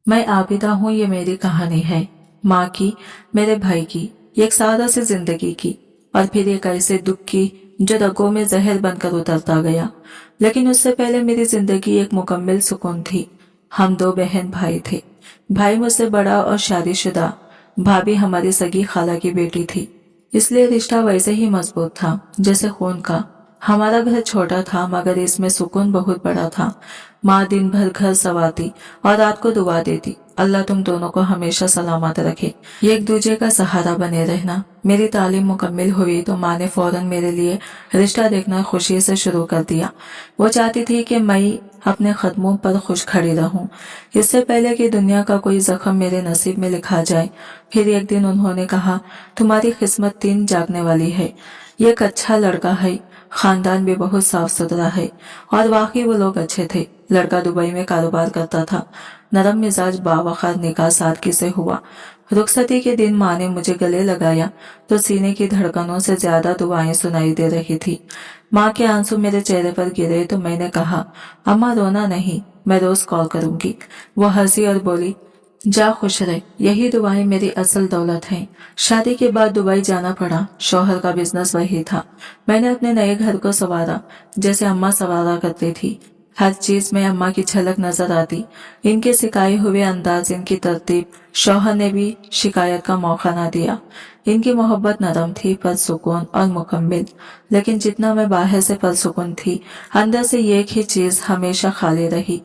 मैं आबिदा हूँ, ये मेरी कहानी है। माँ की, मेरे भाई की, एक सादा सी जिंदगी की, और फिर एक ऐसे दुख की जो रगों में जहर बनकर उतरता गया। लेकिन उससे पहले मेरी जिंदगी एक मुकम्मल सुकून थी। हम दो बहन भाई थे। भाई मुझसे बड़ा और शादीशुदा, भाभी हमारी सगी खाला की बेटी थी। इसलिए रिश्ता वैसे ही मजबूत था जैसे खून का। हमारा घर छोटा था मगर इसमें सुकून बहुत बड़ा था। माँ दिन भर घर संवारती और रात को दुआ देती, अल्लाह तुम दोनों को हमेशा सलामत रखे, ये एक दूसरे का सहारा बने रहना। मेरी तालीम मुकम्मल हुई तो माँ ने फौरन मेरे लिए रिश्ता देखना खुशी से शुरू कर दिया। वो चाहती थी कि मैं अपने कदमों पर खुश खड़ी रहूं, इससे पहले कि दुनिया का कोई जख्म मेरे नसीब में लिखा जाए। फिर एक दिन उन्होंने कहा, तुम्हारी किस्मत तीन जागने वाली है। ये एक अच्छा लड़का है, खानदान भी बहुत साफ सुथरा है। और वाकई वो लोग अच्छे थे। लड़का दुबई में कारोबार करता था। नरम मिजाज, बावकार, निकाह सादगी से हुआ। रुखसती के दिन माँ ने मुझे गले लगाया तो सीने की धड़कनों से ज्यादा दुआएं सुनाई दे रही थी। माँ के आंसू मेरे चेहरे पर गिरे तो मैंने कहा, अम्मा रोना नहीं, मैं रोज कॉल करूंगी। वो हंसी और बोली, जा खुश रहे, यही दुआएं मेरी असल दौलत हैं। शादी के बाद दुबई जाना पड़ा। शौहर का बिजनेस वही था। मैंने अपने नए घर को संवारा जैसे अम्मा संवारा करती थी। हर चीज में अम्मा की झलक नजर आती। इनके सिखाए हुए अंदाज, इनकी तरतीब, शौहर ने भी शिकायत का मौका ना दिया। इनकी मोहब्बत नरम थी, पुरसुकून और मुकम्मल। लेकिन जितना मैं बाहर से पुरसुकून थी, अंदर से एक ही चीज हमेशा खाली रही।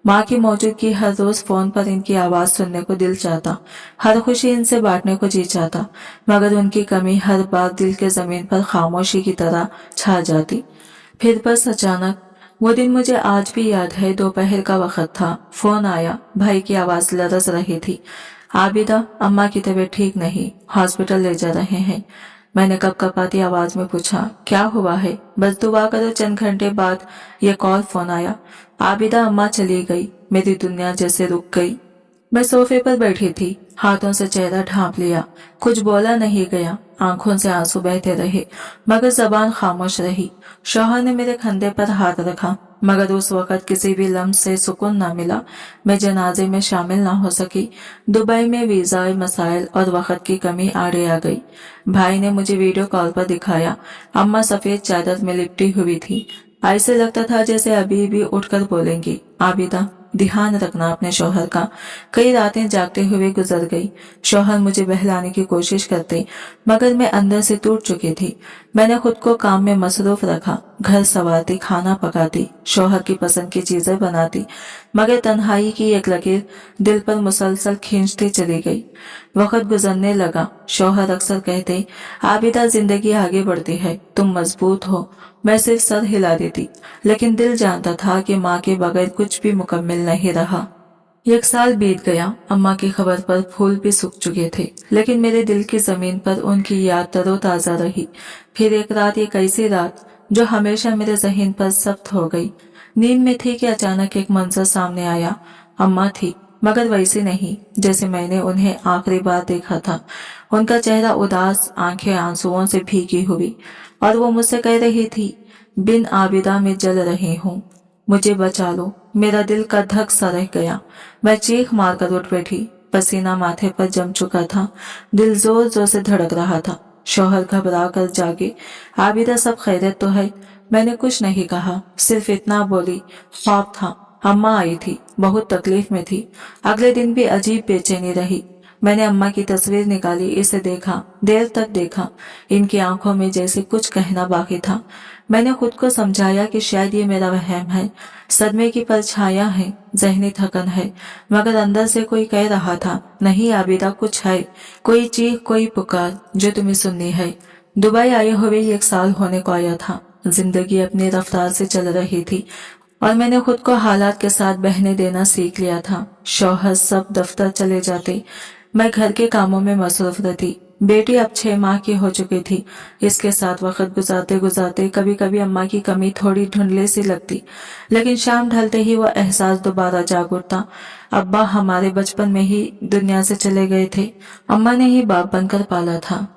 माँ की मौजूदगी। हर रोज फोन पर इनकी आवाज सुनने को दिल चाहता, हर खुशी इनसे बांटने को जी चाहता, मगर उनकी कमी हर बार दिल के जमीन पर खामोशी की तरह छा जाती। फिर बस अचानक वो दिन मुझे आज भी याद है। दोपहर का वक्त था। फोन आया। भाई की आवाज लरज रही थी, आबिदा, अम्मा की तबीयत ठीक नहीं, हॉस्पिटल ले जा रहे हैं। मैंने कपकपाती आवाज में पूछा, क्या हुआ है? बस दुआ करो। चंद घंटे बाद ये कॉल फोन आया, आबिदा, अम्मा चली गई। मेरी दुनिया जैसे रुक गई। मैं सोफे पर बैठी थी, हाथों से चेहरा ढांप लिया। कुछ बोला नहीं गया, आंखों से आंसू बहते रहे मगर जबान खामोश रही। शौहर ने मेरे कंधे पर हाथ रखा मगर उस वक्त किसी भी लम्ह से सुकून ना मिला। मैं जनाजे में शामिल ना हो सकी। दुबई में वीजा मसाइल और वक्त की कमी आड़े आ गई। भाई ने मुझे वीडियो कॉल पर दिखाया। अम्मा सफेद चादर में लिपटी हुई थी। ऐसे लगता था जैसे अभी भी उठकर बोलेंगी, आबिदा, ध्यान रखना अपने शौहर का। कई रातें जागते हुए गुजर गई। शौहर मुझे बहलाने की कोशिश करते मगर मैं अंदर से टूट चुकी थी। मैंने खुद को काम में मसरूफ रखा, घर संवारती, खाना पकाती, शौहर की पसंद की चीजें बनाती, मगर तन्हाई की एक लकीर दिल पर मुसलसल खींचती चली गई। वक्त गुजरने लगा। शौहर अक्सर कहते, आबिदा, जिंदगी आगे बढ़ती है, तुम मजबूत हो। मैं सिर्फ सर हिला देती, लेकिन दिल जानता था कि माँ के बगैर कुछ भी मुकम्मल नहीं रहा। एक साल बीत गया। अम्मा की खबर पर फूल भी सूख चुके थे, लेकिन मेरे दिल की जमीन पर उनकी याद तरोताजा रही। फिर एक रात, एक ऐसी रात जो हमेशा मेरे जहन पर सख्त हो गई। नींद में थी कि अचानक एक मंजर सामने आया। अम्मा थी मगर वैसी नहीं जैसे मैंने उन्हें आखिरी बार देखा था। उनका चेहरा उदास, आंखें आंसुओं से भीगी हुई, और वो मुझसे कह रही थी, बिन आबिदा में जल रही हूँ, मुझे बचा लो। मेरा दिल का धक सा रह गया। मैं चीख मार कर उठ बैठी। पसीना माथे पर जम चुका था। दिल जोर जोर से धड़क रहा था। शौहर घबरा कर जागे, आबिदा, सब खैरियत तो है? मैंने कुछ नहीं कहा, सिर्फ इतना बोली, ख्वाब था, अम्मा आई थी, बहुत तकलीफ में थी। अगले दिन भी अजीब बेचैनी रही। मैंने अम्मा की तस्वीर निकाली, इसे देखा, देर तक देखा। इनकी आंखों में जैसे कुछ कहना बाकी था। मैंने खुद को समझाया कि शायद ये मेरा वहम है, सदमे की परछाइयां है, जहनी थकन है, मगर अंदर से कोई कह रहा था, नहीं आबिदा, कुछ है, कोई चीख, कोई पुकार जो तुम्हें सुननी है। दुबई आए हुए एक साल होने को आया था। जिंदगी अपनी रफ्तार से चल रही थी और मैंने खुद को हालात के साथ बहने देना सीख लिया था। शौहर सब दफ्तर चले जाते, मैं घर के कामों में मसरूफ रहती। बेटी अब 6 माह की हो चुकी थी। इसके साथ वक्त गुजारते गुजारते कभी कभी अम्मा की कमी थोड़ी धुंधली सी लगती, लेकिन शाम ढलते ही वह एहसास दोबारा जाग उठता। अब्बा हमारे बचपन में ही दुनिया से चले गए थे। अम्मा ने ही बाप बनकर पाला था।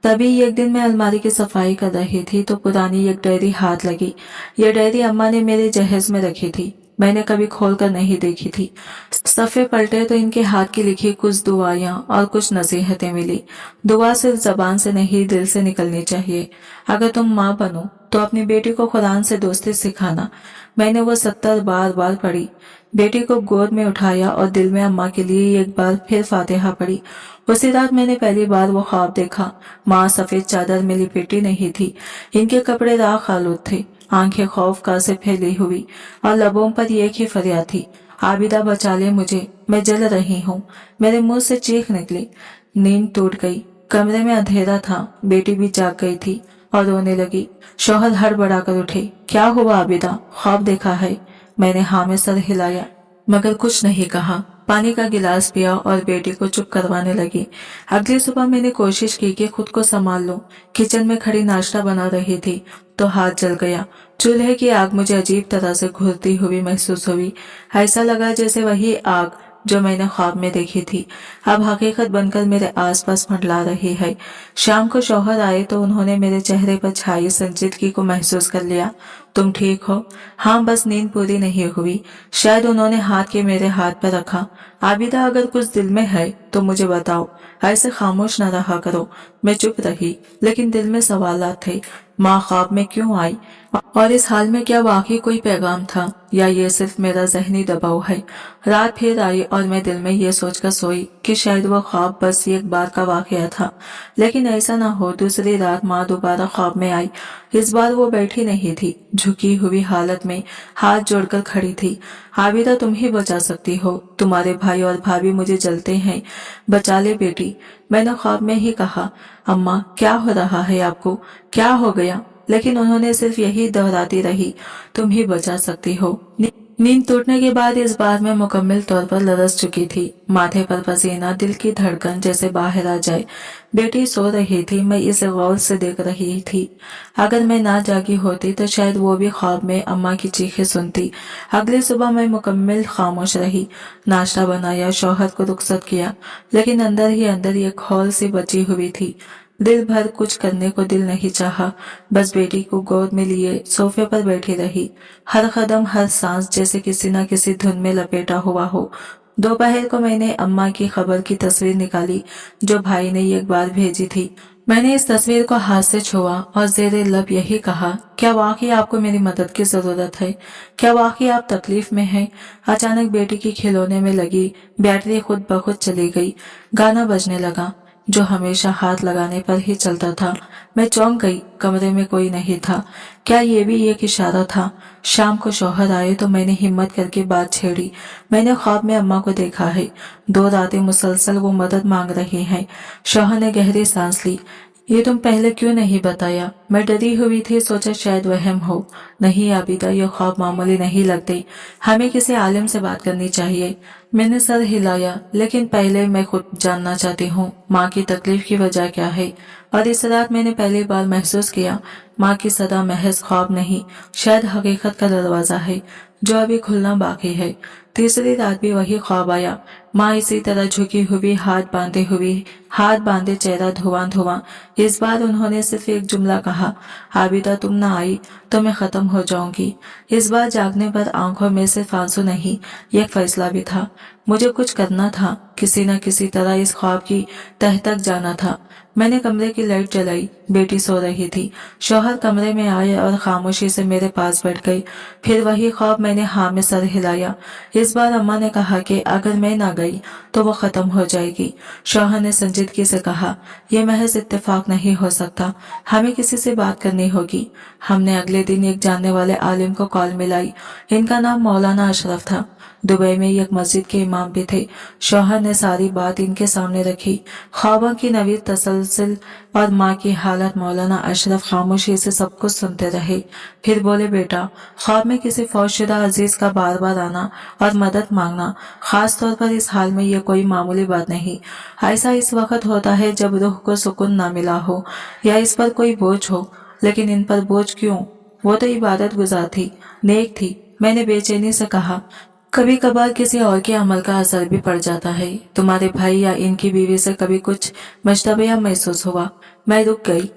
तभी एक दिन मैं अलमारी की सफाई कर रही थी तो पुरानी एक डायरी हाथ लगी। यह डायरी अम्मा ने मेरे जहेज में रखी थी। मैंने कभी खोलकर नहीं देखी थी। सफ़े पलटे तो इनके हाथ की लिखी कुछ दुआयां और कुछ नसीहतें मिली। दुआ सिर्फ जबान से नहीं, दिल से निकलनी चाहिए। अगर तुम माँ बनो तो अपनी बेटी को कुरान से दोस्ती सिखाना। मैंने वो 70 बार पढ़ी। बेटी को गोद में उठाया और दिल में अम्मा के लिए एक बार फिर फातिहा पढ़ी। उसी रात मैंने पहली बार वो ख्वाब देखा। माँ सफेद चादर में लिपेटी नहीं थी, इनके कपड़े राख आलूद थे, आंखें खौफ का से फैली हुई और लबों पर एक ही फरियाद थी, आबिदा बचा ले मुझे, मैं जल रही हूँ। मेरे मुंह से चीख निकली। नींद टूट गई। कमरे में अंधेरा था, बेटी भी जाग गई थी और रोने लगी। शौहर हड़बड़ा कर उठे। क्या हुआ आबिदा, ख्वाब देखा है? मैंने हाँ में सर हिलाया मगर कुछ नहीं कहा। पानी का गिलास पिया और बेटी को चुप करवाने लगी। अगली सुबह मैंने कोशिश की कि खुद को संभाल लूं। किचन में खड़ी नाश्ता बना रही थी तो हाथ जल गया। चूल्हे की आग मुझे अजीब तरह से घुलती हुई महसूस हुई। ऐसा लगा जैसे वही आग जो मैंने ख्वाब में देखी थी अब हकीकत बनकर मेरे आसपास मंडला रही है। शाम को शौहर आए तो उन्होंने मेरे चेहरे पर छाई संजीदगी को महसूस कर लिया। तुम ठीक हो? हाँ, बस नींद पूरी नहीं हुई। शायद उन्होंने हाथ के मेरे हाथ पर रखा। आबिदा, अगर कुछ दिल में है तो मुझे बताओ, ऐसे खामोश न रहा करो। मैं चुप रही, लेकिन दिल में सवालात थे। माँ ख्वाब में क्यों आई और इस हाल में क्या वाकई कोई पैगाम था या ये सिर्फ मेरा जहनी दबाव है? रात फिर आई और मैं दिल में ये सोचकर सोई कि शायद वो ख्वाब बस एक बार का वाकया था। लेकिन ऐसा ना हो। दूसरी रात माँ दोबारा ख्वाब में आई। इस बार वो बैठी नहीं थी, झुकी हुई हालत में हाथ जोड़कर खड़ी थी। आबिदा, तुम ही बचा सकती हो, तुम्हारे भाई और भाभी मुझे जलते हैं, बचा ले बेटी। मैंने ख्वाब में ही कहा। अम्मा, क्या हो रहा है आपको, क्या हो गया? लेकिन उन्होंने सिर्फ यही दोहराती रही, तुम ही बचा सकती हो। नींद टूटने के बाद इस बार मैं मुकम्मल तौर पर लरस चुकी थी। माथे पर पसीना, दिल की धड़कन जैसे बाहर आ जाए। बेटी सो रही थी, मैं इसे गौर से देख रही थी। अगर मैं ना जागी होती तो शायद वो भी ख्वाब में अम्मा की चीखें सुनती। अगली सुबह मैं मुकम्मल खामोश रही। नाश्ता बनाया, शौहर को रुखसत किया, लेकिन अंदर ही अंदर ये खौल सी बची हुई थी। दिल भर कुछ करने को दिल नहीं चाहा। बस बेटी को गोद में लिए सोफे पर बैठी रही, हर कदम हर सांस जैसे किसी न किसी धुन में लपेटा हुआ हो। दोपहर को मैंने अम्मा की खबर की तस्वीर निकाली जो भाई ने एक बार भेजी थी। मैंने इस तस्वीर को हाथ से छुआ और जेरे लब यही कहा, क्या वाकई आपको मेरी मदद की जरूरत है? क्या वाकई आप तकलीफ में हैं? अचानक बेटी की खिलौने में लगी बैटरी खुद ब खुद चली गई। गाना बजने लगा जो हमेशा हाथ लगाने पर ही चलता था। मैं चौंक गई, कमरे में कोई नहीं था। क्या ये भी एक इशारा था? शाम को शौहर आए तो मैंने हिम्मत करके बात छेड़ी। मैंने ख्वाब में अम्मा को देखा है, 2 रातें मुसलसल वो मदद मांग रही हैं। शौहर ने गहरी सांस ली। ये तुम पहले क्यों नहीं बताया? मैं डरी हुई थी, सोचा शायद वहम हो। नहीं आबिदा, ये ख्वाब मामूली नहीं लगते, हमें किसी आलिम से बात करनी चाहिए। मैंने सर हिलाया, लेकिन पहले मैं खुद जानना चाहती हूँ माँ की तकलीफ की वजह क्या है। और इस रात मैंने पहली बार महसूस किया माँ की सदा महज ख्वाब नहीं, शायद हकीकत का दरवाजा है जो अभी खुलना बाकी है। तीसरी रात भी वही ख्वाब आया। माँ इसी तरह झुकी हुई, हाथ बांधे, चेहरा धुआं धुआं। इस बार उन्होंने सिर्फ एक जुमला कहा, आबिदा तुम ना आई तो मैं खत्म हो जाऊंगी। इस बार जागने पर आंखों में सिर्फ आंसू नहीं, एक फैसला भी था। मुझे कुछ करना था, किसी न किसी तरह इस ख्वाब की तह तक जाना था। मैंने कमरे की लाइट जलाई। बेटी सो रही थी। शौहर कमरे में आए और खामोशी से मेरे पास बैठ गई। फिर वही ख्वाब, मैंने हाँ में सर हिलाया। इस बार अम्मा ने कहा कि अगर मैं ना गई तो वो खत्म हो जाएगी। शौहर ने संजीदगी से कहा, यह महज इत्तेफाक नहीं हो सकता, हमें किसी से बात करनी होगी। हमने अगले दिन एक जानने वाले आलिम को कॉल मिलाई। इनका नाम मौलाना अशरफ था। दुबई में एक मस्जिद के इमाम भी थे। शौहर ने सारी बात इनके सामने रखी, ख्वाबों की नवीद तसलसल और माँ की हालत। मौलाना अशरफ खामोशी से सब कुछ सुनते रहे, फिर बोले, बेटा, ख्वाब में किसी फौजशुदा अजीज का बार बार आना और मदद मांगना, खास तौर पर इस हाल में यह कोई मामूली बात नहीं। ऐसा इस वक्त होता है जब रूह को सुकून ना मिला हो या इस पर कोई बोझ हो। लेकिन इन पर बोझ क्यों? वो तो इबादत गुजार थी, नेक थी। मैंने बेचैनी से कहा, कभी कभार किसी और के अमल का असर भी पड़ जाता है। तुम्हारे भाई या इनकी बीवी से कभी कुछ मशतबया महसूस हुआ? मैं रुक गई।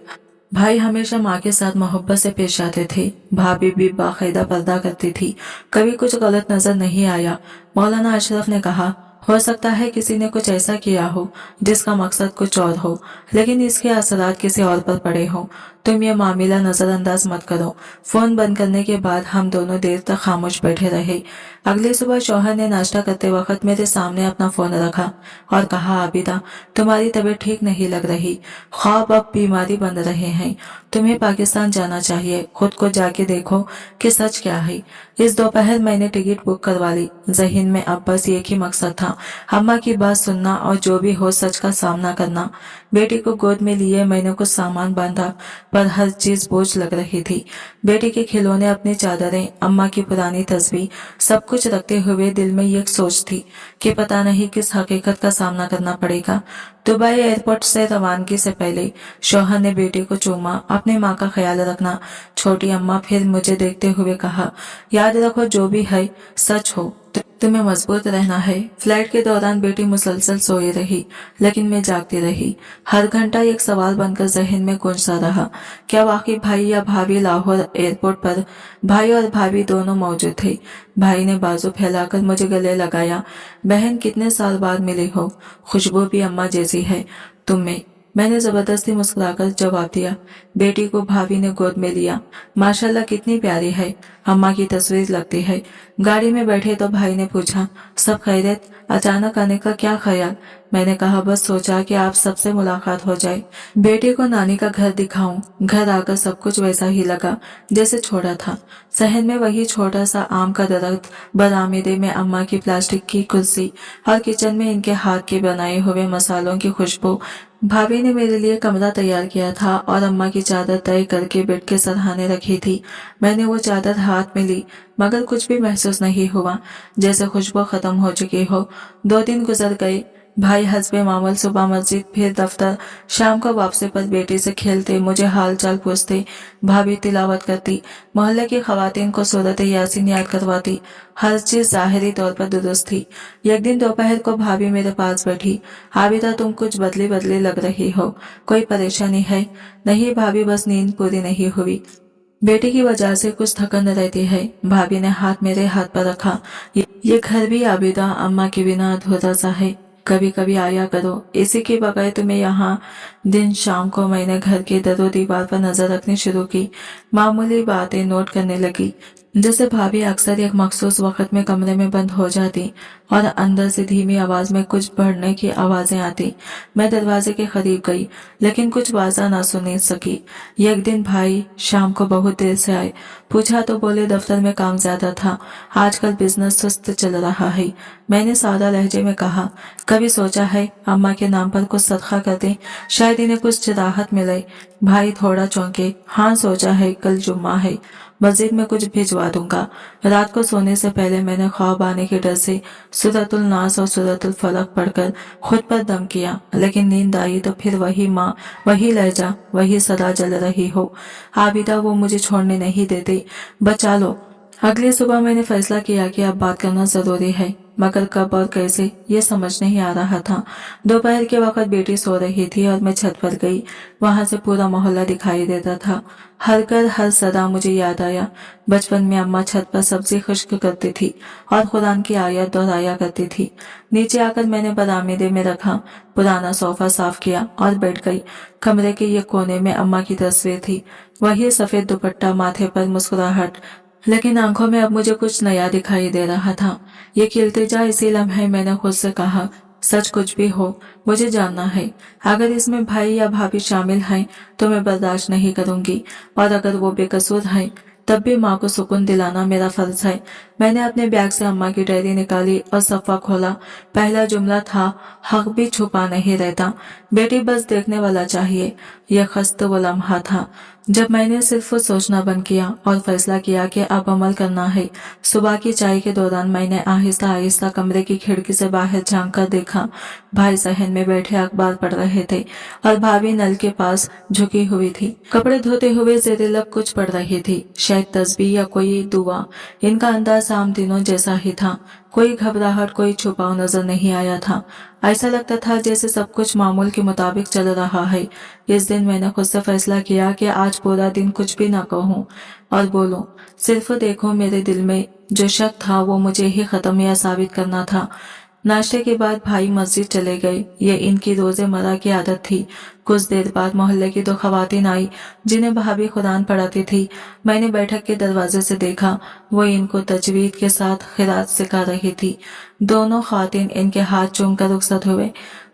भाई हमेशा माँ के साथ मोहब्बत से पेश आते थे। भाभी भी बाकायदा पर्दा करती थी। कभी कुछ गलत नजर नहीं आया। मौलाना अशरफ ने कहा, हो सकता है किसी ने कुछ ऐसा किया हो जिसका मकसद कुछ और हो, लेकिन इसके असरात किसी और पर पड़े हो। तुम ये मामला नजरअंदाज मत करो। फोन बंद करने के बाद हम दोनों देर तक खामोश बैठे रहे। अगली सुबह शौहर ने नाश्ता करते वक्त मेरे सामने अपना फोन रखा और कहा, आबिदा, तुम्हारी तबीयत ठीक नहीं लग रही। ख्वाब अब बीमारी बन रहे हैं। तुम्हें पाकिस्तान जाना चाहिए। खुद को जाके देखो कि सच क्या है। इस दोपहर मैंने टिकट बुक करवा ली। जहन में अब बस एक ही मकसद था, अम्मा की बात सुनना और जो भी हो सच का सामना करना। बेटी को गोद में लिए मैंने कुछ सामान बांधा, पर हर चीज बोझ लग रही थी। बेटी के खिलौने, अपनी चादरें, अम्मा की पुरानी तस्वीर, सब कुछ रखते हुए दिल में एक सोच थी कि पता नहीं किस हकीकत का सामना करना पड़ेगा। दुबई एयरपोर्ट से रवानगी से पहले शौहर ने बेटी को चूमा। अपनी माँ का ख्याल रखना छोटी अम्मा। फिर मुझे देखते हुए कहा, याद रखो जो भी है सच हो, तुम्हें मजबूत रहना है। फ्लाइट के दौरान बेटी मुसलसल सोई रही, लेकिन मैं जागती रही। हर घंटा एक सवाल बनकर जहन में गूंजता रहा, क्या वाकई भाई या भाभी लाहौर एयरपोर्ट पर? भाई और भाभी दोनों मौजूद थे। भाई ने बाजू फैलाकर मुझे गले लगाया। बहन, कितने साल बाद मिली हो, खुशबू भी अम्मा जैसी है तुम में। मैंने जबरदस्ती मुस्कुराकर जवाब दिया। बेटी को भाभी ने गोद में लिया। माशाल्लाह कितनी प्यारी है, अम्मा की तस्वीर लगती है। गाड़ी में बैठे तो भाई ने पूछा, सब खैरियत? अचानक आने का क्या ख्याल? मैंने कहा, बस सोचा कि आप सबसे मुलाकात हो जाए। बेटी को नानी का घर दिखाऊं। घर आकर सब कुछ वैसा ही लगा जैसे छोड़ा था। शहर में वही छोटा सा आम का दरख्त, बरामदे में अम्मा की प्लास्टिक की कुर्सी और किचन में इनके हाथ के बनाए हुए मसालों की खुशबू। भाभी ने मेरे लिए कमरा तैयार किया था और अम्मा की चादर तय करके बेड के सरहाने रखी थी। मैंने वो चादर हाथ में ली, मगर कुछ भी महसूस नहीं हुआ, जैसे खुशबू खत्म हो चुकी हो। 2 दिन गुजर गए। भाई हस्बे मामूल सुबह मस्जिद, फिर दफ्तर। शाम को वापसी पर बेटी से खेलते, मुझे हाल चाल पूछते। भाभी तिलावत करती, मोहल्ले की खवातीन को सूरत यासीन याद करवाती। हर चीज जाहिरी तौर पर दुरुस्त थी। एक दिन दोपहर को भाभी मेरे पास बैठी। आबिदा, तुम कुछ बदली बदली लग रही हो, कोई परेशानी है? नहीं भाभी, बस नींद पूरी नहीं हुई। बेटी की वजह से कुछ थकन रहती है। भाभी ने हाथ मेरे हाथ पर रखा। ये घर भी आबिदा अम्मा के बिना अधूरा सा है। कभी कभी आया करो, इसी के बगैर तुम्हें यहाँ। दिन शाम को मैंने घर के दरो दीवार पर नजर रखनी शुरू की। मामूली बातें नोट करने लगी, जैसे भाभी अक्सर एक मखसूस वक्त में कमरे में बंद हो जाती और अंदर से धीमी आवाज में कुछ बढ़ने की आवाजें आती। मैं दरवाजे के करीब गई, लेकिन कुछ वाजा ना सुन सकी। एक दिन भाई शाम को बहुत देर से आए। पूछा तो बोले दफ्तर में काम ज्यादा था, आजकल बिजनेस सुस्त चल रहा है। मैंने सादा लहजे में कहा, कभी सोचा है अम्मा के नाम पर कुछ सदका कर दें, शायद इन्हें कुछ राहत मिले। भाई थोड़ा चौंके। हाँ सोचा है, कल जुम्मा है, मस्जिद में कुछ भिजवा दूंगा। रात को सोने से पहले मैंने ख्वाब आने के डर से सूरतुल नास और सूरतुल फलक पढ़कर खुद पर दम किया, लेकिन नींद आई तो फिर वही माँ, वही लहजा, वही सदा जल रही हो। आबिदा, वो मुझे छोड़ने नहीं देते, बचा लो। अगली सुबह मैंने फैसला किया कि अब बात करना जरूरी है, मगर कब और कैसे ये समझ नहीं आ रहा था। दोपहर के वक्त बेटी सो रही थी और मैं छत पर गई। वहां से पूरा मोहल्ला दिखाई देता था। हर घर, हर सदा मुझे याद आया। बचपन में अम्मा छत पर सब्जी खुश्क करती थी और कुरान की आयत दोहराया करती थी। नीचे आकर मैंने बरामदे में रखा पुराना सोफा साफ किया और बैठ गई। कमरे के एक कोने में अम्मा की तस्वीर थी, वही सफेद दुपट्टा, माथे पर मुस्कुराहट, लेकिन आंखों में अब मुझे कुछ नया दिखाई दे रहा था। ये इल्तिजा इसी लम्हे मैंने खुद से कहा, सच कुछ भी हो मुझे जानना है। अगर इसमें भाई या भाभी शामिल हैं तो मैं बर्दाश्त नहीं करूंगी, और अगर वो बेकसूर हैं तब भी माँ को सुकून दिलाना मेरा फर्ज है। मैंने अपने बैग से अम्मा की डायरी निकाली और सफ़ा खोला। पहला जुमला था, हक भी छुपा नहीं रहता, बेटी बस देखने वाला चाहिए। यह खस्त वो लम्हा था जब मैंने सिर्फ सोचना बंद किया और फैसला किया कि अब अमल करना है। सुबह की चाय के दौरान मैंने आहिस्ता आहिस्ता कमरे की खिड़की से बाहर झांक कर देखा। भाई सहन में बैठे अखबार पढ़ रहे थे और भाभी नल के पास झुकी हुई थी, कपड़े धोते हुए जेरे लब कुछ पढ़ रही थी, शायद तस्बीह या कोई दुआ। इनका अंदाज बस आम दिनों जैसा ही था। कोई घबराहट, कोई छुपाव नजर नहीं आया था। ऐसा लगता था जैसे सब कुछ मामूल के मुताबिक चल रहा है। इस दिन मैंने खुद से फैसला किया कि आज पूरा दिन कुछ भी ना कहूँ और बोलूं। सिर्फ देखो, मेरे दिल में जो शक था वो मुझे ही खत्म या साबित करना था। नाश्ते के बाद भाई मस्जिद चले गए। ये इनकी रोजेमर्रा की आदत थी। कुछ देर बाद मोहल्ले की दो खवातीन आई जिन्हें भाभी कुरान पढ़ाती थी। मैंने बैठक के दरवाजे से देखा, वो इनको तजवीद के साथ खिरात सिखा रही थी। दोनों खातिन इनके हाथ चूम कर रुखसत हुए।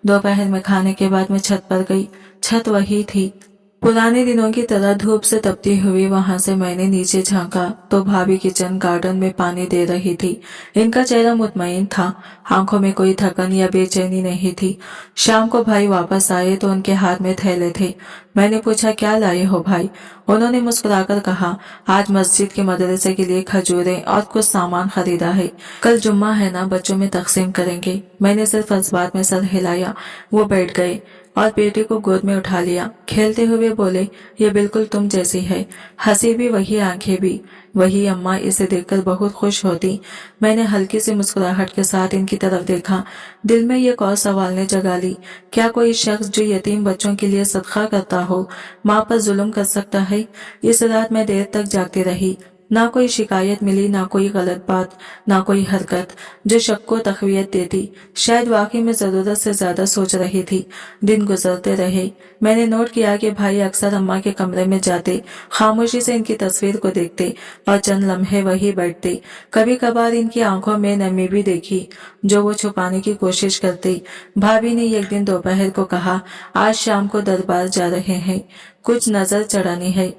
दोपहर में खाने के बाद मैं छत पर गई। छत वही थी, पुराने दिनों की तरह धूप से तपती हुई। वहां से मैंने नीचे झांका तो भाभी किचन गार्डन में पानी दे रही थी। इनका चेहरा मुतमईन था, आंखों में कोई थकन या बेचैनी नहीं थी। शाम को भाई वापस आए तो उनके हाथ में थैले थे। मैंने पूछा, क्या लाए हो भाई? उन्होंने मुस्कुराकर कहा, आज मस्जिद के मदरसे के लिए खजूरें और कुछ सामान खरीदा है। कल जुम्मा है ना, बच्चों में तकसीम करेंगे। मैंने सिर्फ इस बात में सर हिलाया। वो बैठ गए और बेटे को गोद में उठा लिया। खेलते हुए बोले, ये बिल्कुल तुम जैसी है। हंसी भी वही, आंखें भी वही। अम्मा इसे देखकर बहुत खुश होती। मैंने हल्की सी मुस्कुराहट के साथ इनकी तरफ देखा। दिल में एक और सवाल ने जगा ली, क्या कोई शख्स जो यतीम बच्चों के लिए सदका करता हो माँ पर जुल्म कर सकता है? इस रात मैं देर तक जागती रही। ना कोई शिकायत मिली, ना कोई गलत बात, ना कोई हरकत जो शक को तकवीत देती। शायद वाकई में जरूरत से ज्यादा सोच रही थी। दिन गुजरते रहे। मैंने नोट किया कि भाई अक्सर अम्मा के कमरे में जाते, खामोशी से इनकी तस्वीर को देखते और चंद लम्हे वही बैठते। कभी कभार इनकी आंखों में नमी भी देखी जो वो छुपाने की कोशिश करते। भाभी ने एक दिन दोपहर को कहा, आज शाम को दरबार जा रहे हैं, कुछ नजर चढ़ानी है,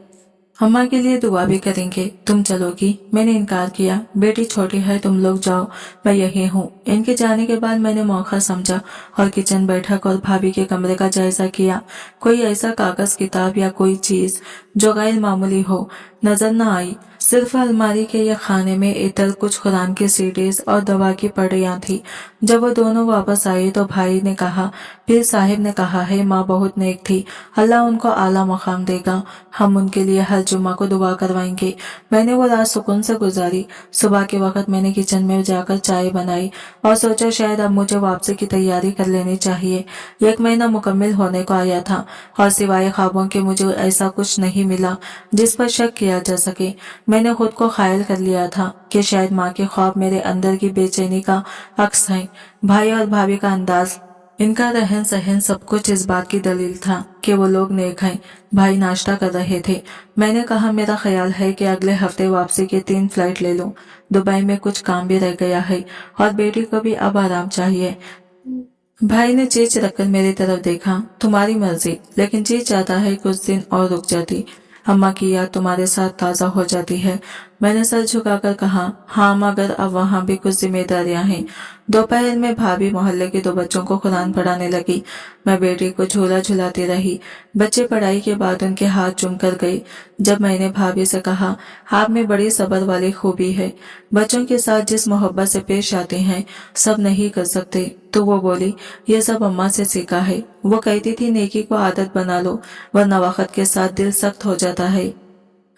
अम्मा के लिए दुआ भी करेंगे, तुम चलोगी? मैंने इनकार किया। बेटी छोटी है, तुम लोग जाओ, मैं यही हूँ। इनके जाने के बाद मैंने मौका समझा और किचन बैठक और भाभी के कमरे का जायजा किया। कोई ऐसा कागज, किताब या कोई चीज जो गैर मामूली हो नजर न आई। सिर्फ अलमारी के या खाने में इतर, कुछ कुरान की सीडीज और दवा की पड़ियां थी। जब वो दोनों वापस आए तो भाई ने कहा, पीर साहिब ने कहा है माँ बहुत नेक थी, अल्लाह उनको आला मकाम देगा, हम उनके लिए हर जुम्मा को दुआ करवाएंगे। मैंने वो रात सुकून से गुजारी। सुबह के वक्त मैंने किचन में जाकर चाय बनाई और सोचा शायद अब मुझे वापसी की तैयारी कर लेनी चाहिए। 1 महीना मुकम्मल होने को आया था और सिवाय ख्वाबों के मुझे ऐसा कुछ नहीं मिला जिस पर शक किया जा सके। मैंने खुद को कायल कर लिया था कि शायद माँ के ख्वाब मेरे अंदर की बेचैनी का अक्स है। भाई और भाभी का अंदाज, इनका रहन सहन, सब कुछ इस बात की दलील था कि वो लोग नेक हैं। भाई नाश्ता कर रहे थे। मैंने कहा, मेरा ख्याल है कि अगले हफ्ते वापसी के 3 फ्लाइट ले लूं। दुबई में कुछ काम भी रह गया है और बेटी को भी अब आराम चाहिए। भाई ने चीज रखकर मेरी तरफ देखा। तुम्हारी मर्जी, लेकिन जी चाहता है कुछ दिन और रुक जाती। अम्मा की याद तुम्हारे साथ ताजा हो जाती है। मैंने सर झुकाकर कहा, हाँ, मगर अब वहाँ भी कुछ जिम्मेदारियां हैं। दोपहर में भाभी मोहल्ले के 2 बच्चों को कुरान पढ़ाने लगी। मैं बेटी को झूला झुलाती रही। बच्चे पढ़ाई के बाद उनके हाथ चूम कर गए। जब मैंने भाभी से कहा, आप में बड़ी सब्र वाली खूबी है, बच्चों के साथ जिस मोहब्बत से पेश आते हैं सब नहीं कर सकते, तो वो बोली, ये सब अम्मा से सीखा है। वो कहती थी नेकी को आदत बना लो, वरना वक्त के साथ दिल सख्त हो जाता है।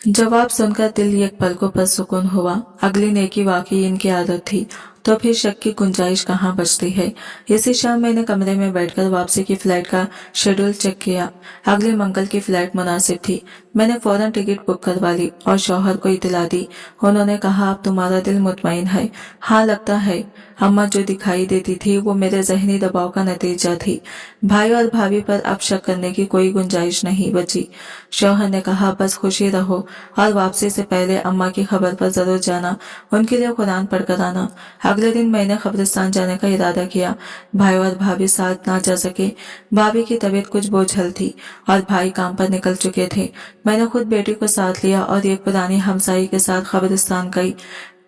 जवाब सुनकर दिल एक पल को पुरसुकून हुआ। अगली नेकी वाकई इनकी आदत थी, तो फिर शक की गुंजाइश कहाँ बचती है। इसी शाम मैंने कमरे में बैठकर वापसी की फ्लाइट का शेड्यूल चेक किया। अगले मंगल की फ्लाइट मुनासिब थी। मैंने फौरन टिकट बुक करवा ली और शौहर को इतला दी। उन्होंने कहा, अब तुम्हारा दिल मुतमईन है? हाँ, लगता है। अम्मा जो दिखाई देती थी वो मेरे जहनी दबाव का नतीजा थी। भाई और भाभी पर अब शक करने की कोई गुंजाइश नहीं बची। शौहर ने कहा, बस खुशी रहो और वापसी से पहले अम्मा की खबर पर जरूर जाना, उनके लिए कुरान पढ़ कर आना। अगले दिन मैंने कब्रिस्तान जाने का इरादा किया। भाई और भाभी साथ ना जा सके। भाभी की तबीयत कुछ बोझल थी और भाई काम पर निकल चुके थे। मैंने खुद बेटी को साथ लिया और एक पुरानी हमसाई के साथ कब्रिस्तान गई।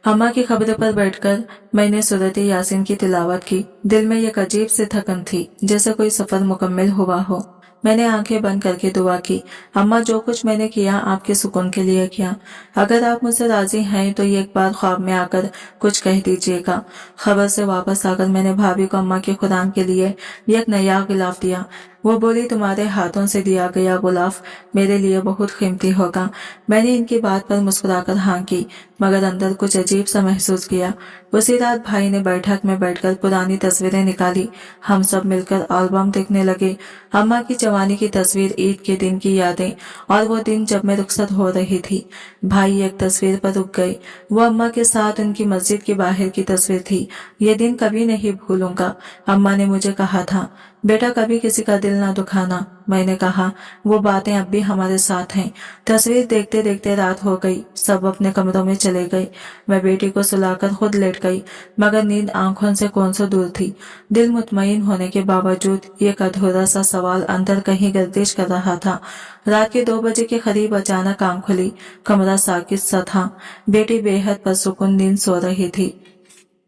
अम्मा की खबर पर बैठकर मैंने सूरत यासीन की तिलावत की। दिल में एक अजीब सी थकन थी, जैसे कोई सफर मुकम्मल हुआ हो। मैंने आंखें बंद करके दुआ की, अम्मा जो कुछ मैंने किया आपके सुकून के लिए किया। अगर आप मुझसे राजी हैं तो एक बार ख्वाब में आकर कुछ कह दीजिएगा। खबर से वापस आकर मैंने भाभी को अम्मा के कुरान के लिए एक नया गिलाफ दिया। वो बोली, तुम्हारे हाथों से दिया गया गुलाब मेरे लिए बहुत कीमती होगा। मैंने इनकी बात पर मुस्कुराकर हाँ की, मगर अंदर कुछ अजीब सा महसूस किया। उसी रात भाई ने बैठक में बैठकर पुरानी तस्वीरें निकाली। हम सब मिलकर एल्बम देखने लगे। अम्मा की जवानी की तस्वीर, ईद के दिन की यादें और वो दिन जब मैं रुखसत हो रही थी। भाई एक तस्वीर पर रुक गए। वो अम्मा के साथ उनकी मस्जिद के बाहर की तस्वीर थी। ये दिन कभी नहीं भूलूंगा। अम्मा ने मुझे कहा था, बेटा कभी किसी का दिल ना दुखाना। मैंने कहा, वो बातें अब भी हमारे साथ हैं। तस्वीर देखते देखते रात हो गई। सब अपने कमरों में चले गए। मैं बेटी को सुलाकर खुद लेट गई, मगर नींद आंखों से कौन सा दूर थी। दिल मुतमईन होने के बावजूद एक अधूरा सा सवाल अंदर कहीं गर्दिश कर रहा था। रात के 2 बजे के करीब अचानक आंख खुली। कमरा साकित सा था। बेटी बेहद परसुकून नींद सो रही थी।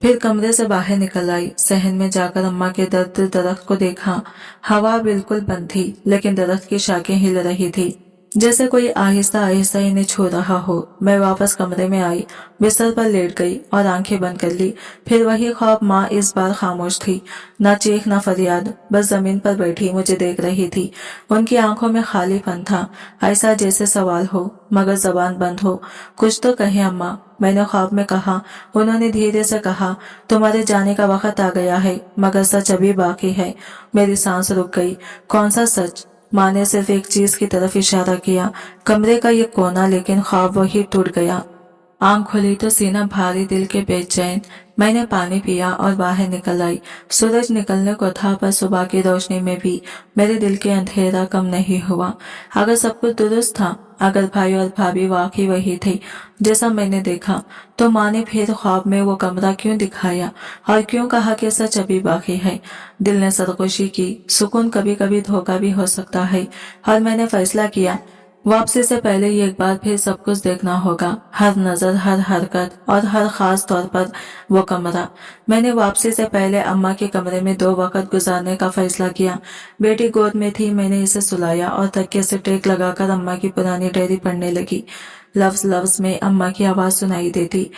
फिर कमरे से बाहर निकल आई। सहन में जाकर अम्मा के दरख्त को देखा। हवा बिल्कुल बंद थी, लेकिन दरख्त की शाखें हिल रही थी, जैसे कोई आहिस्ता आहिस्ता इन्हें छू रहा हो। मैं वापस कमरे में आई, बिस्तर पर लेट गई और आंखें बंद कर ली। फिर वही ख्वाब। माँ इस बार खामोश थी, ना चीख ना फरियाद, बस जमीन पर बैठी मुझे देख रही थी। उनकी आंखों में खालीपन था, ऐसा जैसे सवाल हो मगर जबान बंद हो। कुछ तो कहे अम्मा, मैंने ख्वाब में कहा। उन्होंने धीरे से कहा, तुम्हारे जाने का वक्त आ गया है, मगर सच अभी बाकी है। मेरी सांस रुक गई। कौन सा सच? माँ ने सिर्फ एक चीज की तरफ इशारा किया, कमरे का ये कोना, लेकिन ख्वाब वही टूट गया। आंख खुली तो सीना भारी, दिल के बेचैन। मैंने पानी पिया और बाहर निकल आई। सूरज निकलने को था, पर सुबह की रोशनी में भी मेरे दिल के अंधेरा कम नहीं हुआ। अगर सब कुछ दुरुस्त था, अगर भाई और भाभी वाकई वही थे जैसा मैंने देखा, तो माँ ने फिर ख्वाब में वो कमरा क्यों दिखाया और क्यों कहा कि सच अभी बाकी है? दिल ने सरगोशी की। सुकून कभी कभी धोखा भी हो सकता है, और मैंने फैसला किया, वापसी से पहले ही एक बार फिर सब कुछ देखना होगा। हर नजर, हर हरकत और हर खास तौर पर वो कमरा। मैंने वापसी से पहले अम्मा के कमरे में 2 वक्त गुजारने का फैसला किया। बेटी गोद में थी, मैंने इसे सुलाया और तकिए से टेक लगाकर अम्मा की पुरानी डायरी पढ़ने लगी। लफ्ज लफ्ज में अम्मा की आवाज सुनाई देती।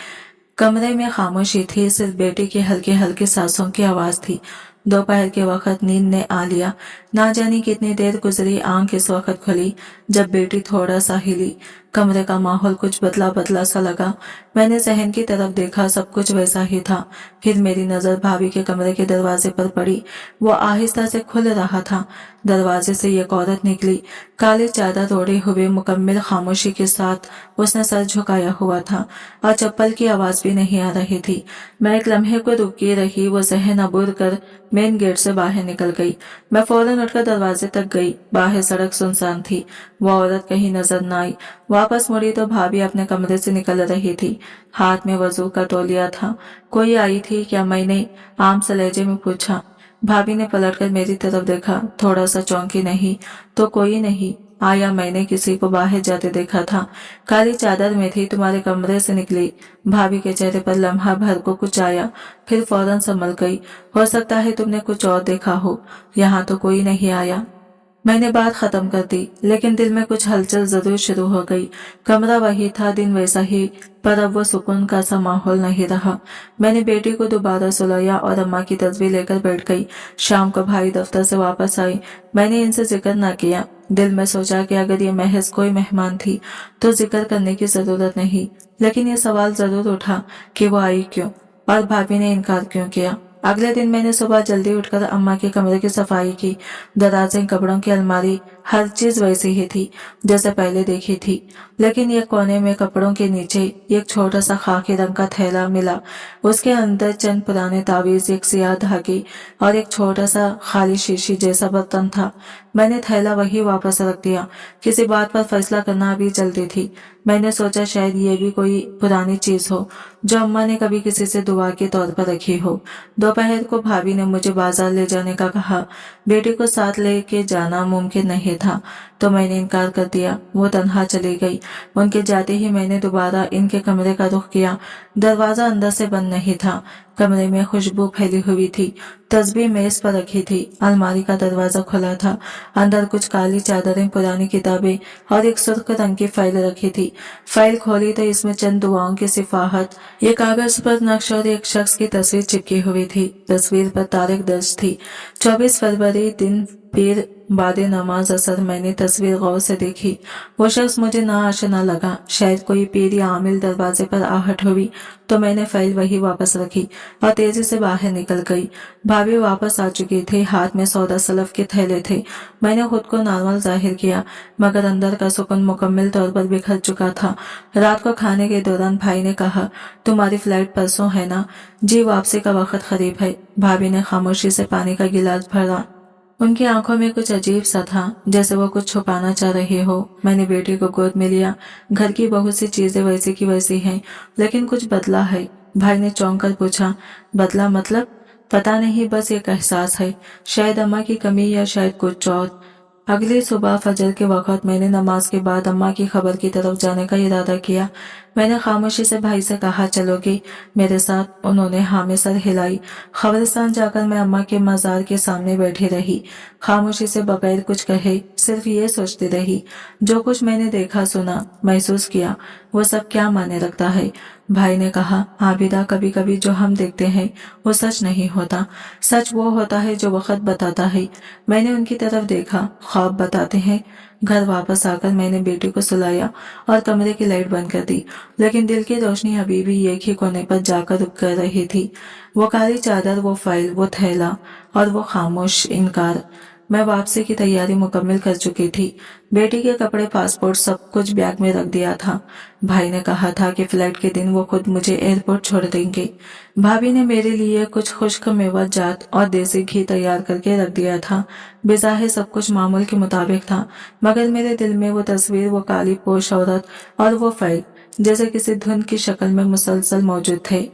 कमरे में खामोशी थी, सिर्फ बेटी की हल्की हल्की सांसों की आवाज थी। दोपहर के वक्त नींद ने आ लिया। ना जाने कितनी देर गुजरी, आंख इस वक्त खुली जब बेटी थोड़ा सा हिली। कमरे का माहौल कुछ बदला बदला सा लगा। मैंने सहन की तरफ देखा, सब कुछ वैसा ही था। फिर मेरी नजर भाभी के कमरे के दरवाजे पर पड़ी। वो आहिस्ता से खुल रहा था। दरवाजे से एक औरत निकली, काली चादर ओढ़े हुए, मुकम्मल खामोशी के साथ उसने सर झुकाया हुआ था और चप्पल की आवाज भी नहीं आ रही थी। मैं एक लम्हे को रुकी रही। वो जहन अबूर कर मेन गेट से बाहर निकल गई। मैं फौरन उठकर दरवाजे तक गई। बाहर सड़क सुनसान थी। वो औरत कहीं नजर न आई। वापस मुड़ी तो भाभी अपने कमरे से निकल रही थी। हाथ में वजू का तौलिया था। कोई आई थी क्या? मैंने आम से लहजे में पूछा। भाभी ने पलटकर मेरी तरफ देखा, थोड़ा सा चौंकी। नहीं तो कोई नहीं आया, मैंने किसी को बाहर जाते देखा था, काली चादर में थी, तुम्हारे कमरे से निकली। भाभी के चेहरे पर लम्हा भर को कुछ आया, फिर फौरन संभल गई। हो सकता है तुमने कुछ और देखा हो, यहाँ तो कोई नहीं आया। मैंने बात खत्म कर दी, लेकिन दिल में कुछ हलचल जरूर शुरू हो गई। कमरा वही था, दिन वैसा ही, पर अब वो सुकून का सा माहौल नहीं रहा। मैंने बेटी को दोबारा सुलाया और अम्मा की तस्वीर लेकर बैठ गई। शाम को भाई दफ्तर से वापस आई। मैंने इनसे जिक्र ना किया। दिल में सोचा कि अगर ये महज कोई मेहमान थी तो जिक्र करने की जरूरत नहीं, लेकिन ये सवाल जरूर उठा कि वो आई क्यों और भाभी ने इनकार क्यों किया। अगले दिन मैंने सुबह जल्दी उठकर अम्मा के कमरे की सफाई की। दराजें, कपड़ों की अलमारी, हर चीज वैसी ही थी जैसे पहले देखी थी, लेकिन एक कोने में कपड़ों के नीचे एक छोटा सा खाकी रंग का थैला मिला। उसके अंदर चंद पुराने तावीज, एक सियाह धागे और एक छोटा सा खाली शीशी जैसा बर्तन था। मैंने थैला वही वापस रख दिया। किसी बात पर फैसला करना अभी जल्दी थी। मैंने सोचा शायद ये भी कोई पुरानी चीज हो जो अम्मा ने कभी किसी से दुआ के तौर पर रखी हो। दोपहर को भाभी ने मुझे बाजार ले जाने का कहा। बेटी को साथ लेके जाना मुमकिन नहीं था, तो मैंने इनकार कर दिया। वो तन्हा चली गई। उनके जाते ही मैंने दोबारा इनके कमरे का रुख किया। दरवाजा अंदर से बंद नहीं था। कमरे में खुशबू फैली हुई थी। तस्बीह मेज पर रखी थी। अलमारी का दरवाजा खुला था। अंदर कुछ काली चादरें, पुरानी किताबें और एक सुर्ख रंग की फाइल रखी थी। फाइल खोली तो इसमें चंद दुआओं की सिफाहत, एक कागज पर नक्श और एक शख्स की तस्वीर चिपकी हुई थी। तस्वीर पर तारीख दर्ज थी, 24 फरवरी, दिन पीर बाद नमाज असर मैंने तस्वीर गौर से देखी। वो शख्स मुझे ना आशना लगा। शायद कोई पीर या आमिल दरवाजे पर आहट हुई तो मैंने फाइल वही वापस रखी और तेजी से बाहर निकल गई। भाभी वापस आ चुकी थी, हाथ में सौदा सलफ के थैले थे। मैंने खुद को नॉर्मल जाहिर किया, मगर अंदर का सुकून मुकम्मल तौर पर बिखर चुका था। रात को खाने के दौरान भाई ने कहा, तुम्हारी फ्लाइट परसों है ना? जी, वापसी का वक्त करीब है। भाभी ने खामोशी से पानी का गिलास भरा। उनकी आंखों में कुछ अजीब सा था, जैसे वो कुछ छुपाना चाह रहे हो। मैंने बेटी को गोद में लिया। घर की बहुत सी चीजें वैसी की वैसी हैं, लेकिन कुछ बदला है। भाई ने चौंक कर पूछा, बदला मतलब? पता नहीं, बस एक एहसास है, शायद अम्मा की कमी या शायद कुछ और। अगली सुबह फजर के वक्त मैंने नमाज के बाद अम्मा की खबर की तरफ जाने का इरादा किया। मैंने खामोशी से भाई से कहा, चलोगे मेरे साथ? उन्होंने हाँ में सर हिलाई। खबरस्तान जाकर मैं अम्मा के मजार के सामने बैठी रही, खामोशी से बगैर कुछ कहे, सिर्फ ये सोचती रही, जो कुछ मैंने देखा, सुना, महसूस किया, वो सब क्या मायने रखता है। भाई ने कहा, आबिदा, कभी कभी जो हम देखते हैं वो सच नहीं होता। सच वो होता है जो वक्त बताता है। मैंने उनकी तरफ देखा, ख्वाब बताते हैं। घर वापस आकर मैंने बेटी को सुलाया और कमरे की लाइट बंद कर दी, लेकिन दिल की रोशनी अभी भी एक ही कोने पर जाकर रुक कर रही थी। वो काली चादर, वो फाइल, वो थैला और वो खामोश इनकार। मैं वापसी की तैयारी मुकम्मल कर चुकी थी। बेटी के कपड़े, पासपोर्ट, सब कुछ बैग में रख दिया था। भाई ने कहा था कि फ्लाइट के दिन वो खुद मुझे एयरपोर्ट छोड़ देंगे। भाभी ने मेरे लिए कुछ खुश्क मेवाजात और देसी घी तैयार करके रख दिया था। बेज़ाहिर सब कुछ मामूल के मुताबिक था, मगर मेरे दिल में वो तस्वीर, वो काली पोश औरत और वो फाइल जैसे किसी धुन की शक्ल में मुसलसल मौजूद थे।